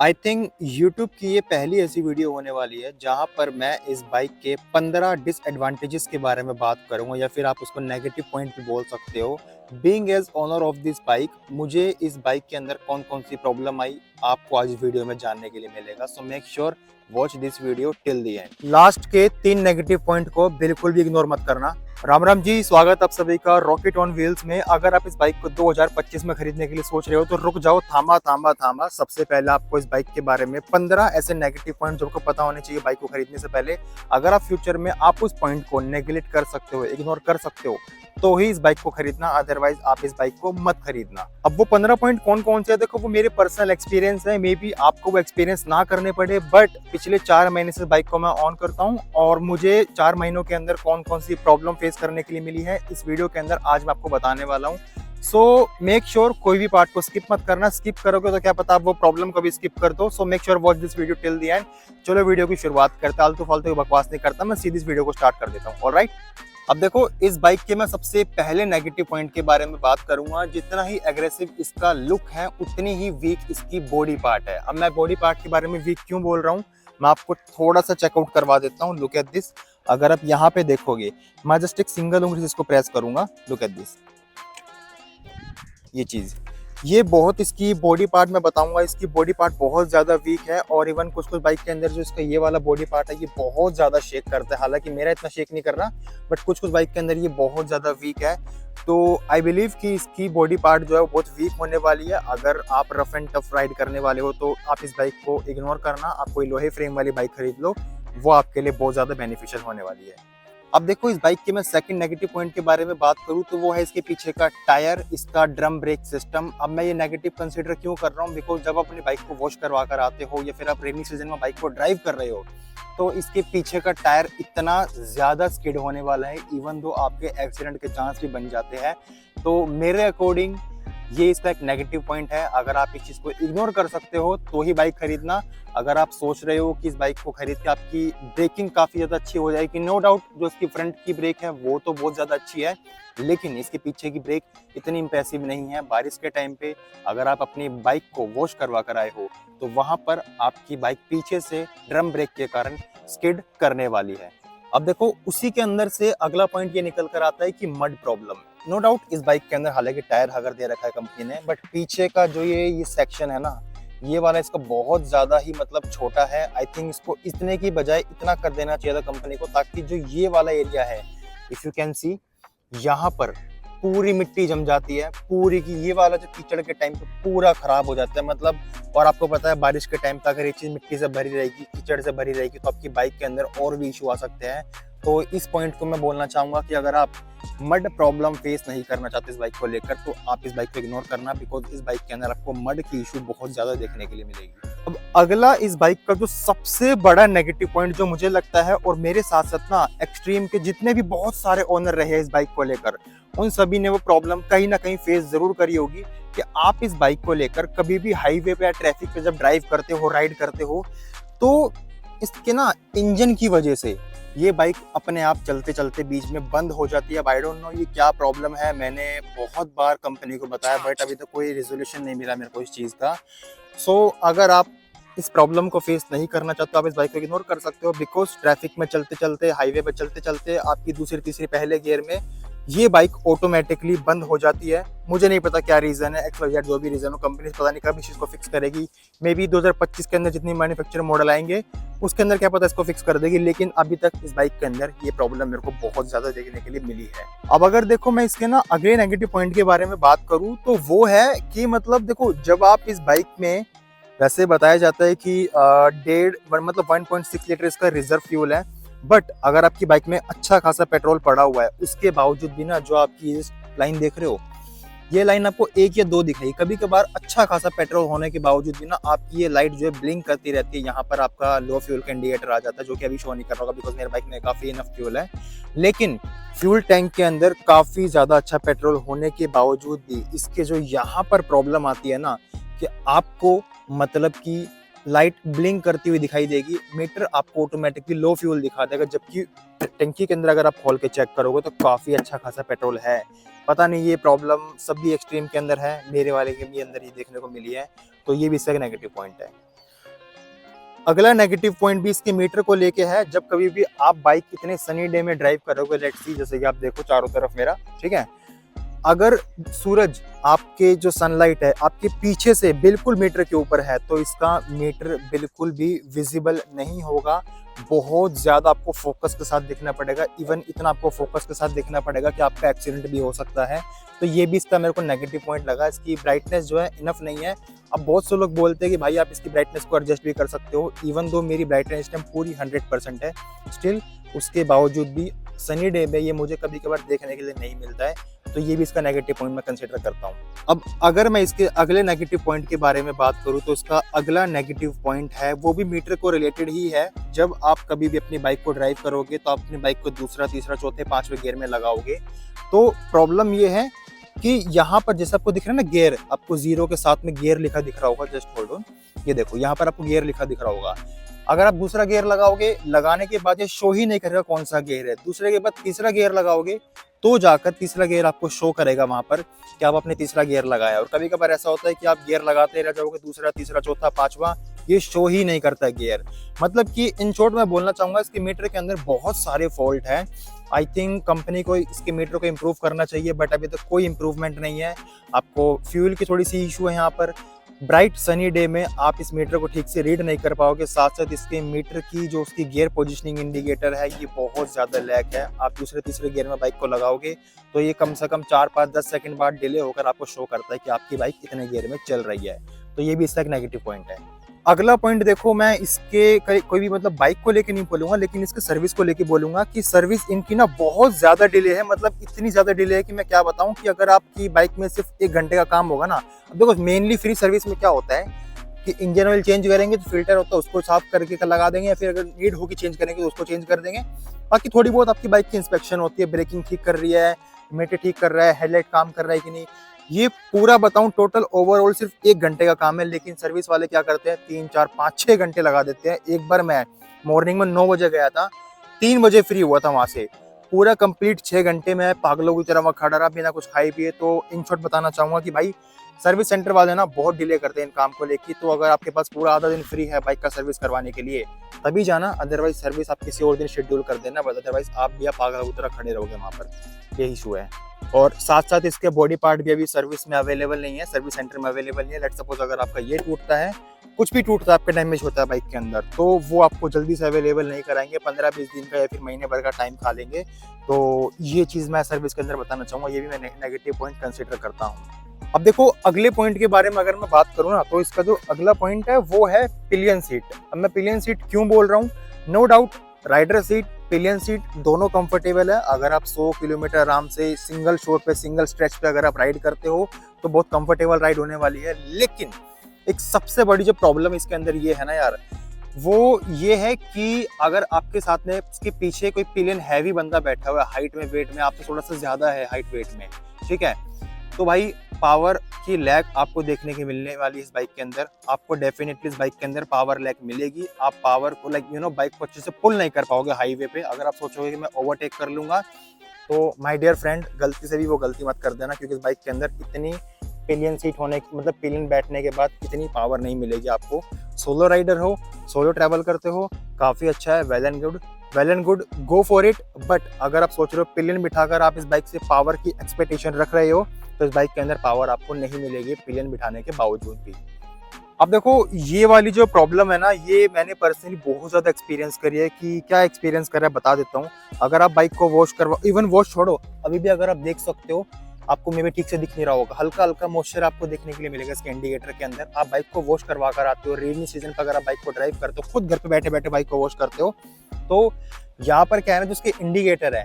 I think YouTube की ये पहली ऐसी वीडियो होने वाली है जहां पर मैं इस बाइक के 15 डिसएडवांटेजेस के बारे में बात करूंगा या फिर आप उसको नेगेटिव पॉइंट भी बोल सकते हो। Being as owner of this bike, मुझे इस बाइक के अंदर कौन कौन सी प्रॉब्लम आई आपको आज वीडियो में जानने के लिए मिलेगा। So make sure watch this video till the end. Last के 3 नेगेटिव पॉइंट को बिल्कुल भी इग्नोर मत करना। राम राम जी, स्वागत आप सभी का रॉकेट ऑन व्हील्स में। अगर आप इस बाइक को 2025 में खरीदने के लिए सोच रहे हो तो रुक जाओ, थामा थामा थामा। सबसे पहले आपको इस बाइक के बारे में 15 ऐसे नेगेटिव पॉइंट जो आपको पता होने चाहिए बाइक को खरीदने से पहले। अगर आप फ्यूचर में आप उस पॉइंट को नेग्लेक्ट कर सकते हो, इग्नोर कर सकते हो, तो ही इस बाइक को खरीदना, अदरवाइज आप इस बाइक को मत खरीदना। अब वो 15 पॉइंट कौन कौन से है, देखो वो मेरे पर्सनल एक्सपीरियंस है। मे बी आपको वो एक्सपीरियंस ना करने पड़े, बट पिछले 4 महीने से बाइक को मैं ऑन करता हूँ और मुझे 4 महीनों के अंदर कौन कौन सी प्रॉब्लम फेस करने के लिए मिली है इस वीडियो के अंदर आज मैं आपको बताने वाला हूँ। सो मेक श्योर कोई भी पार्ट को स्किप मत करना। स्किप करोगे तो क्या पता आप वो प्रॉब्लम को भी स्किप कर दो। So make sure watch this video till the end. चलो वीडियो की शुरुआत करते हैं। आलतू फालतू बकवास नहीं करता, मैं सीधी इस वीडियो को स्टार्ट कर देता हूँ। ऑलराइट, अब देखो इस बाइक के मैं सबसे पहले नेगेटिव पॉइंट के बारे में बात करूंगा। जितना ही एग्रेसिव इसका लुक है उतनी ही वीक इसकी बॉडी पार्ट है। अब मैं बॉडी पार्ट के बारे में वीक क्यों बोल रहा हूँ, मैं आपको थोड़ा सा चेकआउट करवा देता हूँ। Look at this. अगर आप यहाँ पे देखोगे, मैं जस्ट एक सिंगल उंगली से इसको प्रेस करूंगा। लुक एट दिस, ये चीज, ये बहुत इसकी बॉडी पार्ट मैं बताऊंगा, इसकी बॉडी पार्ट बहुत ज्यादा वीक है। और इवन कुछ कुछ बाइक के अंदर जो इसका ये वाला बॉडी पार्ट है ये बहुत ज्यादा शेक करता है। हालांकि मेरा इतना शेक नहीं कर रहा, बट कुछ कुछ बाइक के अंदर ये बहुत ज्यादा वीक है। तो आई बिलीव कि इसकी बॉडी पार्ट जो है वो बहुत वीक होने वाली है। अगर आप रफ एंड टफ राइड करने वाले हो तो आप इस बाइक को इग्नोर करना। आप कोई लोहे फ्रेम वाली बाइक खरीद लो, वो आपके लिए बहुत ज्यादा बेनिफिशियल होने वाली है। अब देखो इस बाइक के मैं सेकंड नेगेटिव पॉइंट के बारे में बात करूं तो वो है इसके पीछे का टायर, इसका ड्रम ब्रेक सिस्टम। अब मैं ये नेगेटिव कंसीडर क्यों कर रहा हूं, बिकॉज जब आप अपनी बाइक को वॉश करवा कर आते हो या फिर आप रेनी सीजन में बाइक को ड्राइव कर रहे हो तो इसके पीछे का टायर इतना ज्यादा स्किड होने वाला है, इवन दो आपके एक्सीडेंट के चांस भी बन जाते हैं। तो मेरे अकॉर्डिंग ये इसका एक नेगेटिव पॉइंट है। अगर आप इस चीज को इग्नोर कर सकते हो तो ही बाइक खरीदना। अगर आप सोच रहे हो कि इस बाइक को खरीद के आपकी ब्रेकिंग काफी ज्यादा अच्छी हो जाएगी, नो डाउट जो इसकी फ्रंट की ब्रेक है वो तो बहुत ज्यादा अच्छी है, लेकिन इसके पीछे की ब्रेक इतनी इंप्रेसिव नहीं है। बारिश के टाइम पे अगर आप अपनी बाइक को वॉश करवा कर आए हो तो वहां पर आपकी बाइक पीछे से ड्रम ब्रेक के कारण स्किड करने वाली है। अब देखो उसी के अंदर से अगला पॉइंट ये निकल कर आता है कि मड प्रॉब्लम। नो डाउट इस बाइक के अंदर हालांकि टायर अगर दे रखा है कंपनी ने, बट पीछे का जो ये सेक्शन है ना, ये वाला इसका बहुत ज्यादा ही मतलब छोटा है। आई थिंक इसको इतने की बजाय इतना कर देना चाहिए था कंपनी को, ताकि जो ये वाला एरिया है, इफ यू कैन सी, यहाँ पर पूरी मिट्टी जम जाती है पूरी की। ये वाला जो कीचड़ के टाइम पे पूरा खराब हो जाता है मतलब। और आपको पता है बारिश के टाइम पे अगर ये चीज मिट्टी से भरी रहेगी, कीचड़ से भरी रहेगी, तो आपकी बाइक के अंदर और भी इशू आ सकते हैं। तो इस पॉइंट को मैं बोलना चाहूंगा कि अगर आप मड प्रॉब्लम फेस नहीं करना चाहते इस बाइक को लेकर तो आप इस बाइक को इग्नोर करना, बिकॉज इस बाइक के अंदर आपको मड की इशू बहुत ज्यादा देखने के लिए मिलेगी। अब अगला इस बाइक का जो सबसे बड़ा नेगेटिव पॉइंट जो मुझे लगता है, और मेरे साथ साथ ना एक्सट्रीम के जितने भी बहुत सारे ओनर रहे इस बाइक को लेकर, उन सभी ने वो प्रॉब्लम कहीं ना कहीं फेस जरूर करी होगी कि आप इस बाइक को लेकर कभी भी हाईवे पे या ट्रैफिक पे जब ड्राइव करते हो, राइड करते हो, तो इसके ना इंजन की वजह से ये बाइक अपने आप चलते चलते बीच में बंद हो जाती है। आई डोंट नो ये क्या प्रॉब्लम है। मैंने बहुत बार कंपनी को बताया, बट अभी तक कोई रिजोल्यूशन नहीं मिला मेरे को इस चीज़ का। सो अगर आप इस प्रॉब्लम को फेस नहीं करना चाहते आप इस बाइक को इग्नोर कर सकते हो, बिकॉज ट्रैफिक में चलते चलते, हाईवे पे चलते चलते आपकी दूसरी तीसरी पहले गियर में ये बाइक ऑटोमेटिकली बंद हो जाती है। मुझे नहीं पता क्या रीजन है, XYZ जो भी रीजन हो, कंपनी पता नहीं कब इस चीज को फिक्स करेगी। मे बी 2025 के अंदर जितनी मैन्युफैक्चर मॉडल आएंगे उसके अंदर क्या पता इसको फिक्स कर देगी, लेकिन अभी तक इस बाइक के अंदर ये प्रॉब्लम मेरे को बहुत ज्यादा देखने के लिए मिली है। अब अगर देखो मैं इसके ना अगले नेगेटिव पॉइंट के बारे में बात करूं तो वो है कि मतलब देखो जब आप इस बाइक में, वैसे बताया जाता है कि 1.6 लीटर इसका रिजर्व फ्यूल है, बट अगर आपकी बाइक में अच्छा खासा पेट्रोल पड़ा हुआ है उसके बावजूद भी ना, जो आपकी ये लाइन देख रहे हो, ये लाइन आपको 1 या 2 दिखाई। कभी कभार अच्छा खासा पेट्रोल होने के बावजूद भी ना आपकी ये लाइट जो है ब्लिंक करती रहती है। यहाँ पर आपका लो फ्यूल का इंडिकेटर आ जाता है, जो कि अभी शो नहीं कर रहा होगा बिकॉज मेरे बाइक में काफी इनफ फ्यूल है। लेकिन फ्यूल टैंक के अंदर काफी ज्यादा अच्छा पेट्रोल होने के बावजूद भी इसके जो यहाँ पर प्रॉब्लम आती है ना, कि आपको मतलब कि लाइट ब्लिंक करती हुई दिखाई देगी, मीटर आपको ऑटोमेटिकली लो फ्यूल दिखा देगा, जबकि टंकी के अंदर अगर आप खोल के चेक करोगे तो काफी अच्छा खासा पेट्रोल है। पता नहीं ये प्रॉब्लम सभी एक्सट्रीम के अंदर है, मेरे वाले के भी अंदर ही देखने को मिली है, तो ये भी इसका नेगेटिव पॉइंट है। अगला नेगेटिव पॉइंट भी इसके मीटर को लेके है। जब कभी भी आप बाइक इतने सनी डे में ड्राइव करोगे, लेट्स सी जैसे कि आप देखो चारों तरफ मेरा, ठीक है, अगर सूरज आपके जो सनलाइट है आपके पीछे से बिल्कुल मीटर के ऊपर है तो इसका मीटर बिल्कुल भी विजिबल नहीं होगा। बहुत ज्यादा आपको फोकस के साथ देखना पड़ेगा, इवन इतना आपको फोकस के साथ देखना पड़ेगा कि आपका एक्सीडेंट भी हो सकता है। तो ये भी इसका मेरे को नेगेटिव पॉइंट लगा। इसकी ब्राइटनेस जो है इनफ नहीं है। अब बहुत से लोग बोलते हैं कि भाई आप इसकी ब्राइटनेस को एडजस्ट भी कर सकते हो। इवन दो मेरी ब्राइटनेस इस टाइम पूरी 100% है, स्टिल उसके बावजूद भी सनी डे में ये मुझे कभी कभार देखने के लिए नहीं मिलता है। तो ये भी इसका नेगेटिव पॉइंट मैं कंसीडर करता हूँ। अब अगर मैं इसके अगले नेगेटिव पॉइंट के बारे में बात करूँ तो इसका अगला नेगेटिव पॉइंट है वो भी मीटर को रिलेटेड ही है। जब आप कभी भी अपनी बाइक को ड्राइव करोगे तो आप अपनी बाइक को दूसरा, तीसरा, चौथे, पांचवें गियर में लगाओगे तो प्रॉब्लम ये है कि यहाँ पर जैसे आपको दिख रहा है ना गियर, आपको 0 के साथ में गियर लिखा दिख रहा होगा, जस्ट होल्ड ऑन, ये देखो यहाँ पर आपको गियर लिखा दिख रहा होगा। अगर आप दूसरा गियर लगाओगे, लगाने के बाद ये शो ही नहीं करेगा कौन सा गियर है। दूसरे के बाद तीसरा गियर लगाओगे तो जाकर तीसरा गियर आपको शो करेगा वहां पर कि आप अपने तीसरा गियर लगाया। और कभी कभार ऐसा होता है कि आप गियर लगाते रह जाओगे, दूसरा, तीसरा, चौथा, पांचवा, ये शो ही नहीं करता गियर। मतलब कि इन शॉर्ट मैं बोलना चाहूंगा इसके मीटर के अंदर बहुत सारे फॉल्ट हैं। आई थिंक कंपनी को इसके मीटर को इम्प्रूव करना चाहिए, बट अभी तक कोई इम्प्रूवमेंट नहीं है। आपको फ्यूल की थोड़ी सी इशू है यहाँ पर। ब्राइट सनी डे में आप इस मीटर को ठीक से रीड नहीं कर पाओगे। साथ साथ इसके मीटर की जो उसकी गियर पोजीशनिंग इंडिकेटर है ये बहुत ज़्यादा लैग है। आप दूसरे, तीसरे गियर में बाइक को लगाओगे तो ये कम से कम 4, 5, 10 सेकंड बाद डिले होकर आपको शो करता है कि आपकी बाइक इतने गियर में चल रही है। तो ये भी इसका एक नेगेटिव पॉइंट है। अगला पॉइंट देखो, मैं इसके कोई भी मतलब बाइक को लेके नहीं बोलूंगा, लेकिन इसके सर्विस को लेके बोलूंगा कि सर्विस इनकी ना बहुत ज्यादा डिले है। मतलब इतनी ज्यादा डिले है कि मैं क्या बताऊं कि अगर आपकी बाइक में सिर्फ 1 घंटे का काम होगा ना। अब देखो मेनली फ्री सर्विस में क्या होता है कि इंजन ऑयल चेंज करेंगे तो फिल्टर होता है उसको साफ करके लगा देंगे, या फिर अगर नीड होगी चेंज करेंगे तो उसको चेंज कर देंगे। बाकी थोड़ी बहुत आपकी बाइक की इंस्पेक्शन होती है, ब्रेकिंग ठीक कर रही है, मीटर ठीक कर रहा है, हेडलाइट काम कर रहा है कि नहीं, ये पूरा बताऊं टोटल ओवरऑल सिर्फ 1 घंटे का काम है। लेकिन सर्विस वाले क्या करते हैं 3, 4, 5, 6 घंटे लगा देते हैं। एक बार मैं मॉर्निंग में 9 बजे गया था, 3 बजे फ्री हुआ था वहां से। पूरा कंप्लीट 6 घंटे में पागलों की तरह वहां खड़ा रहा बिना कुछ खाए पिए। तो इन शॉर्ट बताना चाहूंगा कि भाई सर्विस सेंटर वाले ना बहुत डिले करते हैं इन काम को लेके। तो अगर आपके पास पूरा आधा दिन फ्री है बाइक का सर्विस करवाने के लिए तभी जाना, अदरवाइज सर्विस आप किसी और दिन शेड्यूल कर देना, बट अदरवाइज आप भी पागलों की तरह खड़े रहोगे वहां पर। यही इशू है। और साथ साथ इसके बॉडी पार्ट भी अभी सर्विस में अवेलेबल नहीं है, सर्विस सेंटर में अवेलेबल नहीं है। लेट्स सपोज अगर आपका ये टूटता है, कुछ भी टूटता है, आपका डैमेज होता है बाइक के अंदर, तो वो आपको जल्दी से अवेलेबल नहीं कराएंगे। 15-20 दिन का या फिर महीने भर का टाइम खा लेंगे। तो ये चीज़ मैं सर्विस के अंदर बताना चाहूँगा, ये भी मैं नेगेटिव पॉइंट कंसिडर करता हूँ। अब देखो अगले पॉइंट के बारे में अगर मैं बात करूँ ना, तो इसका जो अगला पॉइंट है वो है पिलियन सीट। अब मैं पिलियन सीट क्यों बोल रहा हूँ, no doubt rider seat, pillion seat दोनों कंफर्टेबल है। अगर आप 100 किलोमीटर आराम से सिंगल शोर पे, सिंगल स्ट्रेच पे अगर आप राइड करते हो तो बहुत कंफर्टेबल राइड होने वाली है। लेकिन एक सबसे बड़ी जो प्रॉब्लम इसके अंदर ये है ना यार, वो ये है कि अगर आपके साथ में इसके पीछे कोई पिलियन हैवी बंदा बैठा हुआ है, हाइट में, वेट में आपसे थोड़ा सा ज्यादा है, हाइट वेट में, ठीक है, तो भाई पावर की लैग आपको देखने की मिलने वाली है इस बाइक के अंदर। आपको डेफिनेटली इस बाइक के अंदर पावर लैग मिलेगी। आप पावर को बाइक को अच्छे से पुल नहीं कर पाओगे हाईवे पे। अगर आप सोचोगे कि मैं ओवरटेक कर लूंगा तो माय डियर फ्रेंड गलती से भी वो गलती मत कर देना, क्योंकि इस बाइक के अंदर इतनी पिलियन सीट होने की मतलब पिलियन बैठने के बाद इतनी पावर नहीं मिलेगी आपको। सोलो राइडर हो, सोलो ट्रैवल करते हो, काफी अच्छा है, well and good, go for it. But अगर आप सोच रहे हो पिलियन बिठाकर आप इस बाइक से पावर की एक्सपेक्टेशन रख रहे हो तो इस बाइक के अंदर पावर आपको नहीं मिलेगी पिलियन बिठाने के बावजूद भी। अब देखो ये वाली जो प्रॉब्लम है ना, ये मैंने पर्सनली बहुत ज्यादा एक्सपीरियंस करी है। कि क्या एक्सपीरियंस करा है बता देता हूँ। अगर आप बाइक को वॉश करवा, इवन वॉश छोड़ो, अभी भी अगर आप देख सकते हो, आपको मे भी ठीक से दिख नहीं रहा होगा, हल्का हल्का मॉइस्चर आपको देखने के लिए मिलेगा इसके इंडिकेटर के अंदर। आप बाइक को वॉश करवा कर आते हो, रेनी सीजन पर अगर आप बाइक को ड्राइव करते हो, खुद घर पे बैठे बैठे बाइक को वॉश करते हो, तो यहाँ पर क्या है ना, जो उसके इंडिकेटर है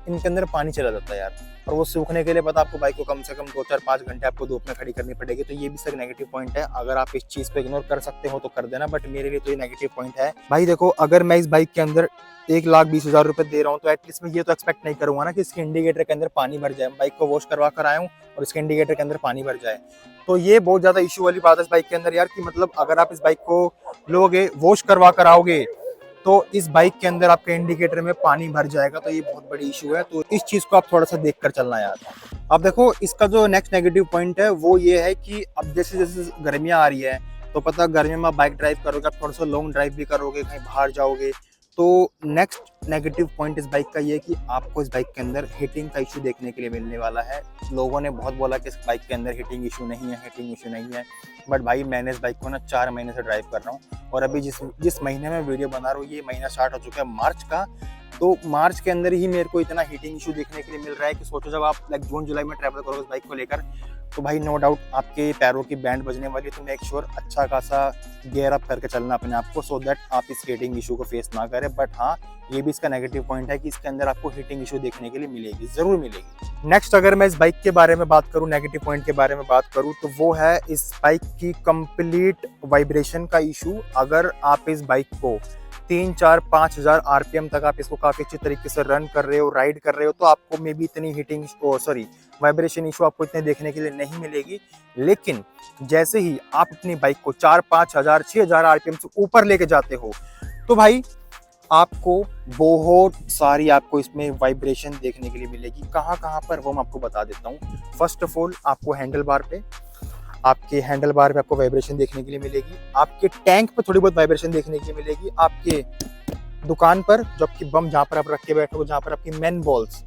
इनके अंदर पानी चला जाता है यार। और वो सूखने के लिए पता आपको बाइक को कम से कम 2, 4, 5 घंटे आपको धूप में खड़ी करनी पड़ेगी। तो ये भी सर नेगेटिव पॉइंट है। अगर आप इस चीज को इग्नोर कर सकते हो तो कर देना, बट मेरे लिए तो ये नेगेटिव पॉइंट है। भाई देखो अगर मैं इस बाइक के अंदर 1,20,000 रुपए दे रहा हूँ तो एटलीस्ट मैं ये तो एक्सपेक्ट नहीं करूंगा ना कि इसके इंडिकेटर के अंदर पानी भर जाए। बाइक को वॉश करवा कर आया हूँ और इसके इंडिकेटर के अंदर पानी भर जाए, तो ये बहुत ज्यादा इशू वाली बात है इस बाइक के अंदर यार। कि मतलब अगर आप इस बाइक को लोगे, वॉश करवा कर आओगे, तो इस बाइक के अंदर आपके इंडिकेटर में पानी भर जाएगा, तो ये बहुत बड़ी इशू है। तो इस चीज को आप थोड़ा सा देख कर चलना यार। अब देखो इसका जो नेक्स्ट नेगेटिव पॉइंट है वो ये है कि अब जैसे जैसे गर्मियां आ रही है तो पता गर्मी में आप बाइक ड्राइव करोगे, आप थोड़ा सा लॉन्ग ड्राइव भी करोगे, कहीं बाहर जाओगे, तो नेक्स्ट नेगेटिव पॉइंट इस बाइक का ये है कि आपको इस बाइक के अंदर हीटिंग का इशू देखने के लिए मिलने वाला है। लोगों ने बहुत बोला कि इस बाइक के अंदर हीटिंग इशू नहीं है, हीटिंग इशू नहीं है, बट भाई मैंने इस बाइक को ना 4 महीने से ड्राइव कर रहा हूँ, और अभी जिस महीने में वीडियो बना रहा हूँ ये महीना स्टार्ट हो चुका है मार्च का, तो मार्च के अंदर ही मेरे को इतना हीटिंग इशू देखने के लिए मिल रहा है कि सोचो जब आप लाइक जून जुलाई में ट्रैवल करोगे इस बाइक को लेकर, तो भाई नो डाउट आपके पैरों की बैंड बजने वाली है। तो मेक श्योर अच्छा खासा गियर अप करके चलना अपने आप को, सो दैट आप इस हीटिंग इशू को फेस ना करें। बट हाँ, ये भी इसका नेगेटिव पॉइंट है कि इसके अंदर आपको हीटिंग इशू देखने के लिए मिलेगी, जरूर मिलेगी। नेक्स्ट अगर मैं इस बाइक के बारे में बात करूं, नेगेटिव पॉइंट के बारे में बात करूं, तो वो है इस बाइक की कंप्लीट वाइब्रेशन का इशू। अगर आप इस बाइक को 3-4-5 हज़ार आरपीएम तक आप इसको काफी अच्छी तरीके से रन कर रहे हो, राइड कर रहे हो, तो आपको मे बी इतनी हीटिंग वाइब्रेशन इशू आपको इतने देखने के लिए नहीं मिलेगी। लेकिन जैसे ही आप अपनी बाइक को 4-5 हज़ार 6 हज़ार आरपीएम से ऊपर लेके जाते हो, तो भाई आपको बहुत सारी आपको इसमें वाइब्रेशन देखने के लिए मिलेगी। कहाँ कहाँ पर वो मैं आपको बता देता हूँ। फर्स्ट ऑफ ऑल आपको हैंडल बार पे आपको वाइब्रेशन देखने के लिए मिलेगी, आपके टैंक पे थोड़ी बहुत वाइब्रेशन देखने के लिए मिलेगी, आपके दुकान पर जो आपकी बम जहाँ पर आप रख के बैठोगे, जहाँ पर आपकी मेन बॉल्स,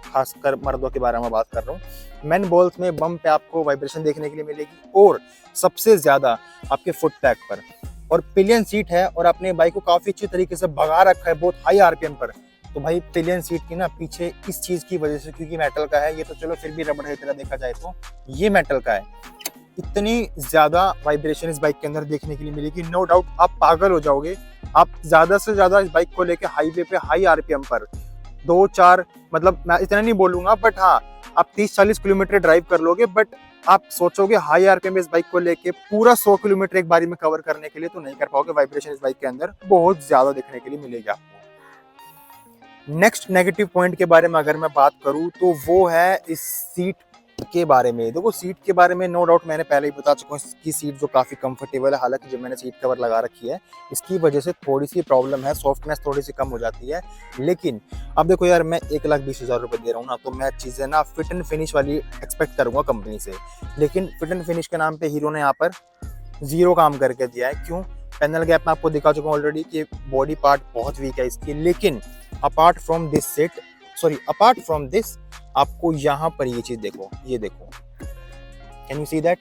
खासकर मर्दों के बारे में बात कर रहा हूँ, मेन बॉल्स में बम पे आपको वाइब्रेशन देखने के लिए मिलेगी, और सबसे ज्यादा आपके फुट पैक पर। और पिलियन सीट है और आपने बाइक को काफी अच्छी तरीके से भगा रखा है बहुत हाई आरपीएम पर, तो भाई पिलियन सीट की ना पीछे इस चीज की वजह से, क्योंकि मेटल का है ये, तो चलो फिर भी रबड़ की तरह देखा जाए तो ये मेटल का है, इतनी ज्यादा वाइब्रेशन इस बाइक के अंदर देखने के लिए मिलेगी। नो डाउट आप पागल हो जाओगे। आप ज्यादा से ज्यादा इस बाइक को लेके हाईवे पे हाई आरपीएम पर 2-4, मतलब मैं इतना नहीं बोलूंगा, बट हाँ आप 30-40 किलोमीटर ड्राइव कर लोगे, बट आप सोचोगे हाई आरपीएम इस बाइक को लेके पूरा 100 किलोमीटर एक बारी में कवर करने के लिए तो नहीं कर पाओगे। वाइब्रेशन इस बाइक के अंदर बहुत ज्यादा देखने के लिए मिलेगी आपको। नेक्स्ट नेगेटिव पॉइंट के बारे में अगर मैं बात करूं, तो वो है इस सीट के बारे में। देखो सीट के बारे में नो डाउट मैंने पहले ही बता चुका हूँ, इसकी सीट जो काफी कंफर्टेबल है। हालांकि जब मैंने सीट कवर लगा रखी है इसकी वजह से थोड़ी सी प्रॉब्लम है, सॉफ्टनेस थोड़ी सी कम हो जाती है। लेकिन अब देखो यार, मैं 1,20,000 रुपए दे रहा हूँ ना, तो मैं चीजें ना फिट एंड फिनिश वाली एक्सपेक्ट करूंगा कंपनी से। लेकिन फिट एंड फिनिश के नाम पे हीरो ने यहाँ पर जीरो काम करके दिया है। क्यों? पैनल गैप में आपको दिखा चुका हूँ ऑलरेडी कि बॉडी पार्ट बहुत वीक है इसकी। लेकिन अपार्ट फ्रॉम दिस आपको यहाँ पर ये चीज देखो, ये देखो, कैन यू सी दैट?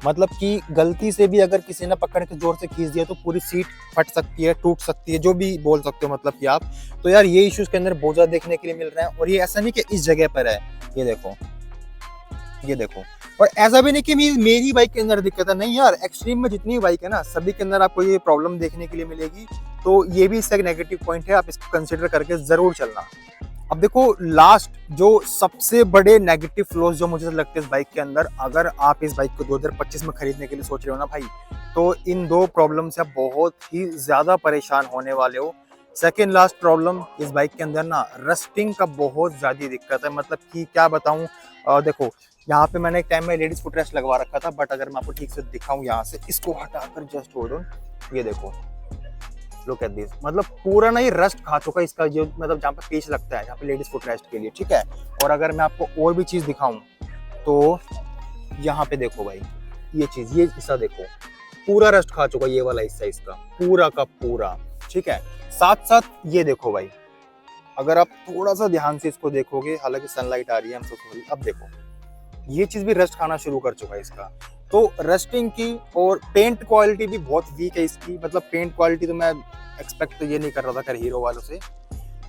मतलब कि गलती से भी अगर किसी ने पकड़ के जोर से खींच दिया तो पूरी सीट फट सकती है, टूट सकती है, जो भी बोल सकते हो मतलब कि आप। तो यार ये इश्यूज के अंदर बहुत ज्यादा देखने के लिए मिल रहे हैं। और ये ऐसा नहीं कि इस जगह पर है, ये देखो, ये देखो। और ऐसा भी नहीं कि मेरी बाइक के अंदर दिक्कत है, नहीं यार, एक्सट्रीम में जितनी बाइक है ना सभी के अंदर आपको ये प्रॉब्लम देखने के लिए मिलेगी। तो ये भी इसका एक नेगेटिव पॉइंट है, आप इसको कंसिडर करके जरूर चलना। अब देखो लास्ट जो सबसे बड़े नेगेटिव फ्लॉज जो मुझे लगते हैं इस बाइक के अंदर, अगर आप इस बाइक को 2025 में खरीदने के लिए सोच रहे हो ना भाई, तो इन 2 प्रॉब्लम से आप बहुत ही ज्यादा परेशान होने वाले हो। सेकेंड लास्ट प्रॉब्लम, इस बाइक के अंदर ना रस्टिंग का बहुत ज्यादा दिक्कत है। मतलब कि क्या बताऊं, देखो यहाँ पे मैंने एक टाइम में लेडीज फुट रेस्ट लगवा रखा था, बट अगर मैं आपको ठीक से दिखाऊं यहाँ से, इसको हटाकर जस्ट होल्ड ऑन, ये देखो, लुक एट दिस, मतलब पूरा ना ये रस्ट खा चुका है इसका, जो मतलब जहाँ पे पेच लगता है, जहाँ पे लेडीज फुट रेस्ट के लिए, ठीक है। और अगर मैं आपको और भी चीज दिखाऊं तो यहाँ पे देखो भाई, ये चीज, ये हिस्सा देखो, पूरा रस्ट खा चुका है ये वाला हिस्सा इसका, पूरा का पूरा, ठीक है। साथ साथ ये देखो भाई, अगर आप थोड़ा सा ध्यान से इसको देखोगे, हालांकि सनलाइट आ रही है, अब देखो ये चीज भी रस्ट खाना शुरू कर चुका है इसका। तो रस्टिंग की और पेंट क्वालिटी भी बहुत वीक है इसकी। मतलब पेंट क्वालिटी तो मैं एक्सपेक्ट तो ये नहीं कर रहा था कर हीरो वालों से,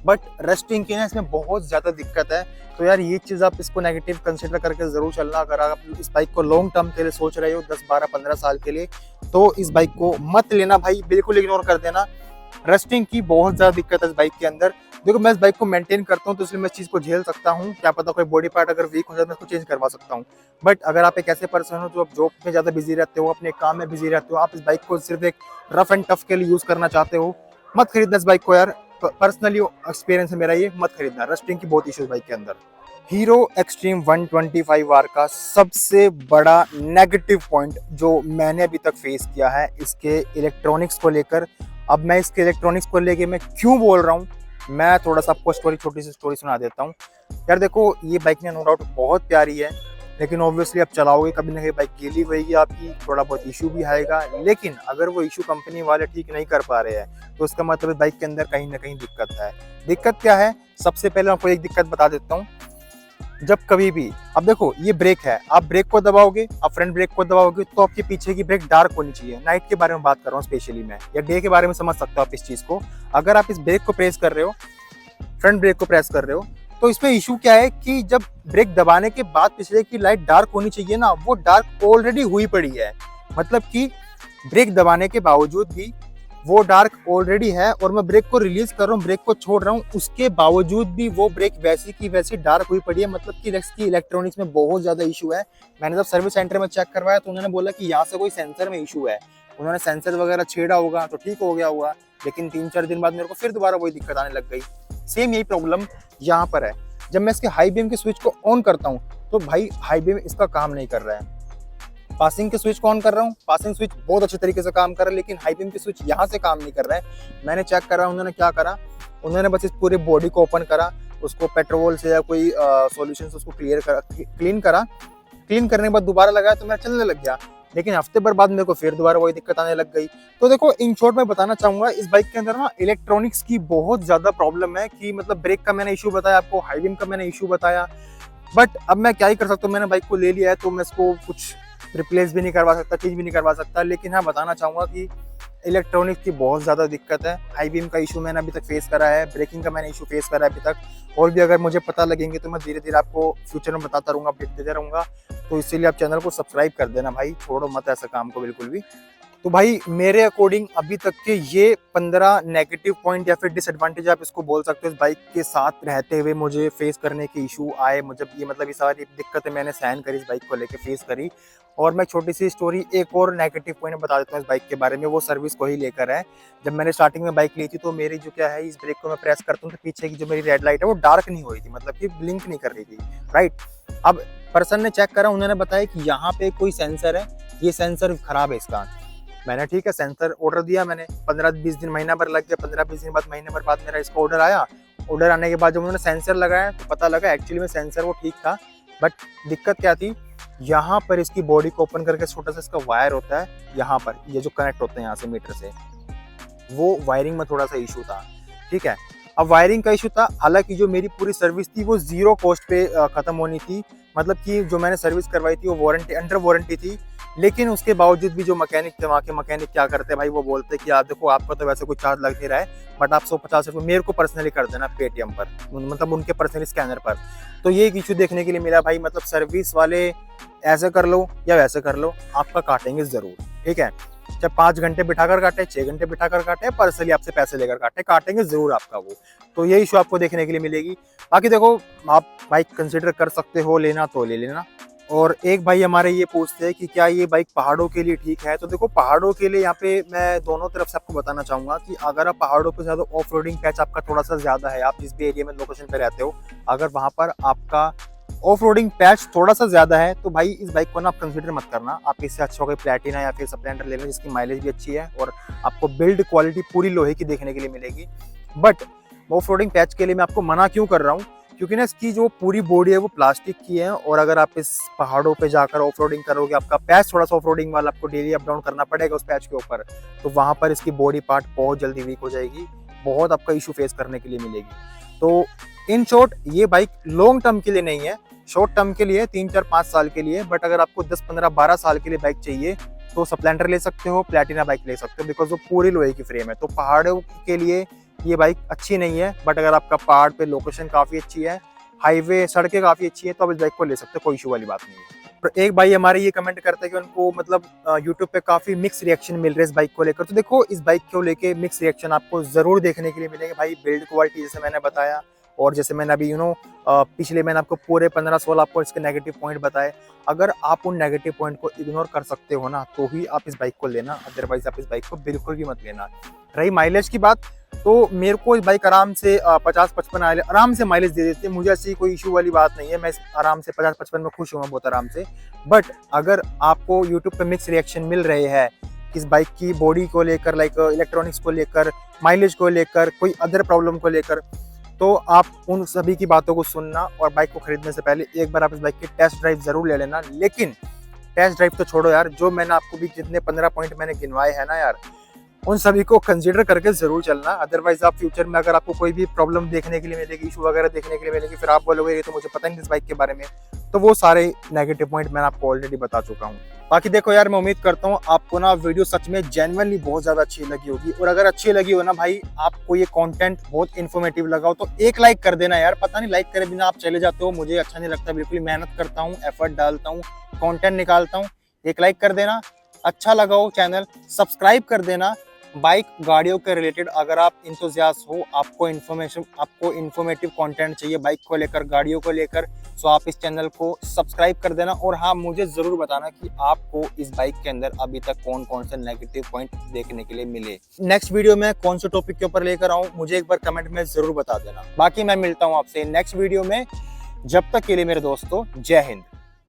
बट रस्टिंग की ना इसमें बहुत ज्यादा दिक्कत है। तो यार ये चीज आप इसको नेगेटिव कंसिडर करके जरूर चलना। अगर आप इस बाइक को लॉन्ग टर्म के लिए सोच रहे हो, 10, 12, 15 साल के लिए, तो इस बाइक को मत लेना भाई, बिल्कुल इग्नोर कर देना। रस्टिंग की बहुत ज्यादा दिक्कत है इस बाइक के अंदर। देखो मैं इस बाइक को मेंटेन करता हूँ तो इसलिए मैं इस चीज को झेल सकता हूँ, क्या पता कोई बॉडी पार्ट अगर वीक हो जाए मैं इसको चेंज करवा सकता हूँ। बट अगर आप एक ऐसे पर्सन हो जो आप जॉब में ज्यादा बिजी रहते हो, अपने काम में बिजी रहते हो, आप इस बाइक को सिर्फ एक रफ एंड टफ के लिए यूज करना चाहते हो, मत खरीदना इस बाइक को यार। पर्सनली एक्सपीरियंस है मेरा, ये मत खरीदना। रस्टिंग की बहुत इश्यूज बाइक के अंदर। हीरो एक्सट्रीम 125R का सबसे बड़ा नेगेटिव पॉइंट जो मैंने अभी तक फेस किया है इसके इलेक्ट्रॉनिक्स को लेकर। अब मैं इसके इलेक्ट्रॉनिक्स को लेके मैं क्यों बोल रहा हूँ, मैं थोड़ा सा आपको छोटी सी स्टोरी सुना देता हूँ। यार देखो ये बाइक ने नो डाउट बहुत प्यारी है, लेकिन ऑब्वियसली आप चलाओगे कभी ना कहीं बाइक गीली होगी आपकी, थोड़ा बहुत इशू भी आएगा। लेकिन अगर वो इशू कंपनी वाले ठीक नहीं कर पा रहे हैं तो उसका मतलब बाइक के अंदर कहीं ना कहीं दिक्कत है। दिक्कत क्या है, सबसे पहले आपको एक दिक्कत बता देता हूँ। जब कभी भी अब देखो ये ब्रेक है, आप ब्रेक को दबाओगे, आप फ्रंट ब्रेक को दबाओगे तो आपके पीछे की ब्रेक डार्क होनी चाहिए। नाइट के बारे में बात कर रहा हूँ स्पेशली मैं, या डे के बारे में समझ सकते हो आप इस चीज को। अगर आप इस ब्रेक को प्रेस कर रहे हो, फ्रंट ब्रेक को प्रेस कर रहे हो, तो इसमें इशू क्या है कि जब ब्रेक दबाने के बाद पिछले की लाइट डार्क होनी चाहिए ना, वो डार्क ऑलरेडी हुई पड़ी है। मतलब कि ब्रेक दबाने के बावजूद भी वो डार्क ऑलरेडी है और मैं ब्रेक को रिलीज कर रहा हूँ, ब्रेक को छोड़ रहा हूँ, उसके बावजूद भी वो ब्रेक वैसी की वैसी डार्क हुई पड़ी है। मतलब कि इसकी इलेक्ट्रॉनिक्स में बहुत ज्यादा इशू है। मैंने जब सर्विस सेंटर में चेक करवाया तो उन्होंने बोला कि यहाँ से कोई सेंसर में इशू है। उन्होंने सेंसर वगैरह छेड़ा होगा तो ठीक हो गया होगा, लेकिन 3-4 दिन बाद मेरे को फिर दोबारा वही दिक्कत आने लग गई। सेम यही प्रॉब्लम यहाँ पर है। जब मैं इसके हाई बीम के स्विच को ऑन करता हूँ तो भाई हाई बीम इसका काम नहीं कर रहा है। पासिंग के स्विच को ऑन कर रहा हूँ, पासिंग स्विच बहुत अच्छे तरीके से काम कर रहा है, लेकिन हाई बीम के स्विच यहाँ से काम नहीं कर रहा है। मैंने चेक करा, उन्होंने क्या करा, उन्होंने बस इस पूरे बॉडी को ओपन करा, उसको पेट्रोल से या कोई सॉल्यूशन से उसको क्लीन करा। क्लीन करने के बाद दोबारा लगाया तो मेरा चलने लग गया, लेकिन हफ्ते भर बाद मेरे को फिर दोबारा वही दिक्कत आने लग गई। तो देखो इन शॉर्ट मैं बताना चाहूंगा इस बाइक के अंदर ना इलेक्ट्रॉनिक्स की बहुत ज्यादा प्रॉब्लम है। कि मतलब ब्रेक का मैंने इशू बताया आपको, हाई बीम का मैंने इशू बताया, बट अब मैं क्या ही कर सकता हूँ। मैंने बाइक को ले लिया है तो मैं इसको कुछ रिप्लेस भी नहीं करवा सकता, चीज भी नहीं करवा सकता। लेकिन हाँ बताना चाहूंगा कि इलेक्ट्रॉनिक्स की बहुत ज़्यादा दिक्कत है। हाई बीम का इशू मैंने अभी तक फेस करा है, ब्रेकिंग का मैंने इशू फेस करा है अभी तक। और भी अगर मुझे पता लगेंगे तो मैं धीरे धीरे आपको फ्यूचर में बताता रहूँगा, अपडेट देता रहूँगा। तो इसीलिए आप चैनल को सब्सक्राइब कर देना भाई, छोड़ो मत ऐसा काम को बिल्कुल भी। तो भाई मेरे अकॉर्डिंग अभी तक के ये 15 नेगेटिव पॉइंट या फिर डिसएडवांटेज आप इसको बोल सकते हो इस बाइक के साथ रहते हुए मुझे फेस करने के इशू आए। मुझे ये मतलब ये सारी दिक्कतें मैंने सहन करी, इस बाइक को लेके फेस करी। और मैं छोटी सी स्टोरी एक और नेगेटिव पॉइंट बता देता हूँ इस बाइक के बारे में, वो सर्विस को ही लेकर है। जब मैंने स्टार्टिंग में बाइक ली थी तो मेरी जो क्या है, इस ब्रेक को मैं प्रेस करता हूँ तो पीछे की जो मेरी रेड लाइट है वो डार्क नहीं हो रही थी, मतलब कि ब्लिंक नहीं कर रही थी, राइट। अब पर्सन ने चेक करा, उन्होंने बताया कि यहाँ पे कोई सेंसर है, ये सेंसर खराब है इसका। मैंने ठीक है सेंसर ऑर्डर दिया, मैंने 15-20 दिन महीना भर लग गया, 15-20 दिन बाद महीने भर बाद मेरा इसका ऑर्डर आया। ऑर्डर आने के बाद जब उन्होंने सेंसर लगाया तो पता लगा एक्चुअली में सेंसर वो ठीक था, बट दिक्कत क्या थी, यहाँ पर इसकी बॉडी को ओपन करके छोटा सा इसका वायर होता है, यहाँ पर ये जो कनेक्ट होते हैं यहाँ से मीटर से, वो वायरिंग में थोड़ा सा इशू था, ठीक है। अब वायरिंग का इशू था, हालांकि जो मेरी पूरी सर्विस थी वो 0 कॉस्ट पे खत्म होनी थी, मतलब कि जो मैंने सर्विस करवाई थी वो वारंटी अंडर वारंटी थी। लेकिन उसके बावजूद भी जो मैकेनिक थे वहाँ के मैकेनिक क्या करते हैं भाई, वो बोलते हैं कि आप देखो आपका तो वैसे कोई चार्ज लग नहीं रहा है, बट आप 150 रुपये मेरे को पर्सनली कर देना पेटीएम पर, मतलब उनके पर्सनली स्कैनर पर। तो ये एक इशू देखने के लिए मिला भाई, मतलब सर्विस वाले ऐसे कर लो या वैसे कर लो, आपका काटेंगे जरूर, ठीक है। चाहे 5 घंटे बिठाकर काटे, 6 घंटे बिठाकर काटे, पर्सनली आपसे पैसे लेकर काटे, काटेंगे जरूर आपका वो। तो ये इशू आपको देखने के लिए मिलेगी। बाकी देखो आप बाइक कंसिडर कर सकते हो, लेना तो ले लेना। और एक भाई हमारे ये पूछते हैं कि क्या ये बाइक पहाड़ों के लिए ठीक है। तो देखो पहाड़ों के लिए यहाँ पे मैं दोनों तरफ से आपको बताना चाहूंगा कि अगर आप पहाड़ों पे ज़्यादा ऑफ रोडिंग पैच आपका थोड़ा सा ज़्यादा है, आप जिस भी एरिया में लोकेशन पे रहते हो, अगर वहाँ पर आपका ऑफ रोडिंग पैच थोड़ा सा ज़्यादा है तो भाई इस बाइक को ना आप कंसिडर मत करना। आप इससे अच्छा कोई प्लेटिना या फिर स्प्लेंडर ले लेना, जिसकी माइलेज भी अच्छी है और आपको बिल्ड क्वालिटी पूरी लोहे की देखने के लिए मिलेगी। बट ऑफ रोडिंग पैच के लिए मैं आपको मना क्यों कर रहा हूँ, क्योंकि ना इसकी जो पूरी बॉडी है वो प्लास्टिक की है, और अगर आप इस पहाड़ों पे जाकर ऑफ रोडिंग करोगे, आपका पैच थोड़ा सा ऑफ रोडिंग वाला आपको डेली अप डाउन करना पड़ेगा उस पैच के ऊपर, तो वहाँ पर इसकी बॉडी पार्ट बहुत जल्दी वीक हो जाएगी, बहुत आपका इशू फेस करने के लिए मिलेगी। तो इन शॉर्ट ये बाइक लॉन्ग टर्म के लिए नहीं है, शॉर्ट टर्म के लिए 3-4-5 साल के लिए। बट अगर आपको 10-15-12 साल के लिए बाइक चाहिए तो स्प्लेंडर ले सकते हो, प्लेटिना बाइक ले सकते हो, बिकॉज वो पूरी लोहे की फ्रेम है। तो पहाड़ों के लिए ये बाइक अच्छी नहीं है, बट अगर आपका पहाड़ पे लोकेशन काफ़ी अच्छी है, हाईवे सड़कें काफ़ी अच्छी है, तो आप इस बाइक को ले सकते हो, कोई इशू वाली बात नहीं है। तो एक भाई हमारे ये कमेंट करते हैं कि उनको मतलब यूट्यूब पे काफ़ी मिक्स रिएक्शन मिल रहे हैं इस बाइक को लेकर। तो देखो इस बाइक को लेके मिक्स रिएक्शन आपको ज़रूर देखने के लिए मिलेंगे भाई। बिल्ड क्वालिटी जैसे मैंने बताया, और जैसे मैंने अभी पिछले मैंने आपको पूरे 15-16 आपको इसके नेगेटिव पॉइंट बताए, अगर आप उन नेगेटिव पॉइंट को इग्नोर कर सकते हो ना तो ही आप इस बाइक को लेना, अदरवाइज आप इस बाइक को बिल्कुल भी मत लेना। रही माइलेज की बात, तो मेरे को इस बाइक आराम से 50-55 आराम से माइलेज दे देती है, मुझे ऐसी कोई इशू वाली बात नहीं है, मैं आराम से 50-55 में खुश हूँ बहुत आराम से। बट अगर आपको यूट्यूब पे मिक्स रिएक्शन मिल रहे हैं इस बाइक की बॉडी को लेकर, लाइक इलेक्ट्रॉनिक्स को लेकर, माइलेज को लेकर, कोई अदर प्रॉब्लम को लेकर, तो आप उन सभी की बातों को सुनना और बाइक को खरीदने से पहले एक बार आप इस बाइक की टेस्ट ड्राइव जरूर ले लेना। लेकिन टेस्ट ड्राइव तो छोड़ो यार, जो मैंने आपको भी जितने 15 पॉइंट मैंने गिनवाए हैं ना यार, उन सभी को कंसीडर करके जरूर चलना। अदरवाइज आप फ्यूचर में अगर आपको कोई भी प्रॉब्लम देखने के लिए मिलेगी, इशू वगैरह देखने के लिए मिलेगी, फिर आप बोलोगे ये तो मुझे पता नहीं इस बाइक के बारे में, तो वो सारे नेगेटिव पॉइंट मैंने आपको ऑलरेडी बता चुका हूँ। बाकी देखो यार, मैं उम्मीद करता हूँ आपको ना वीडियो सच में जेन्युइनली बहुत ज्यादा अच्छी लगी होगी। और अगर अच्छी लगी हो ना भाई, आपको ये कंटेंट बहुत इन्फॉर्मेटिव लगा हो, तो एक लाइक कर देना यार। पता नहीं लाइक करे बिना आप चले जाते हो, मुझे अच्छा नहीं लगता। बिल्कुल मेहनत करता हूँ, एफर्ट डालता हूँ, कंटेंट निकालता हूँ। एक लाइक कर देना। अच्छा लगा हो चैनल सब्सक्राइब कर देना। बाइक गाड़ियों के रिलेटेड अगर आप इंथुजियास्ट हो, आपको इन्फॉर्मेटिव कंटेंट चाहिए बाइक को लेकर, गाड़ियों को लेकर, तो आप इस चैनल को सब्सक्राइब कर देना। और हाँ, मुझे जरूर बताना कि आपको इस बाइक के अंदर अभी तक कौन कौन से नेगेटिव पॉइंट देखने के लिए मिले। नेक्स्ट वीडियो में कौन से टॉपिक के ऊपर लेकर आऊं, मुझे एक बार कमेंट में जरूर बता देना। बाकी मैं मिलता हूं आपसे नेक्स्ट वीडियो में। जब तक के लिए मेरे दोस्तों, जय हिंद।